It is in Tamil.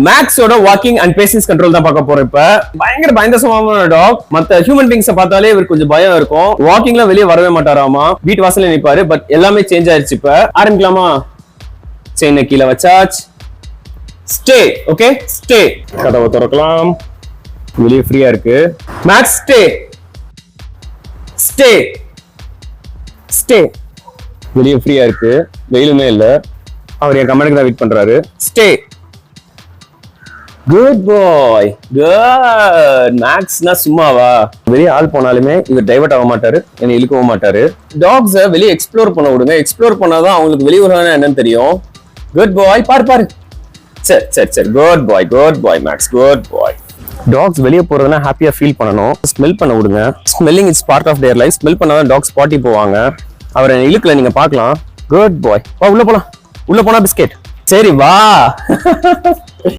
மேக்ஸோட வாக்கிங் அண்ட் பேஷன்ஸ் கண்ட்ரோல் தான் பார்க்க போறோம். இப்ப பயங்கர சுகமான டாக். மத்த ஹியூமன் பீங்ஸ் பார்த்தாலே இவருக்கு கொஞ்சம் பயம் இருக்கும். வாக்கிங்ல வெளியே வரவே மாட்டாராமா, வீட்டு வாசல்ல நிப்பாரு. பட் எல்லாமே சேஞ்ச் ஆயிருச்சு. இப்ப ஆரம்பிக்கலாமா? செயினை கீழே வச்சாச்சு. ஸ்டே. Okay, stay. கதவை திறக்கலாம். வெளியே ஃப்ரீயா இருக்கு. Max stay. ஸ்டே. ஸ்டே. வெளியே ஃப்ரீயா இருக்கு, வெயிலுமே இல்ல. அவர் என் கமெண்ட்க்கு தான் வெயிட் பண்றாரு. ஸ்டே. குட் பாய், குட். மேக்ஸ்னா சும்மாவா? வெளியே ஆள் போனாலுமே இவர் டைவர்ட் ஆக மாட்டாரு, என்னை இழுக்கவும் மாட்டாரு. டாக்ஸை வெளியே எக்ஸ்ப்ளோர் பண்ண விடுங்க. எக்ஸ்ப்ளோர் பண்ணாதான் அவங்களுக்கு வெளியே உலகம் என்னன்னு தெரியும். Good boy. பாரு. சரி. Good boy Max, good boy. Dogs வெளியே போறதுன்னா ஹாப்பியா ஃபீல் பண்ணணும். ஸ்மெல் பண்ண விடுங்க. Smelling is part of their life. Smell பண்ணாதான் டாக்ஸ் பாட்டி போவாங்க. அவரை இழுக்கல, நீங்க பார்க்கலாம். Good boy. வா, உள்ள போலாம். உள்ள போனா பிஸ்கெட். சரி வா.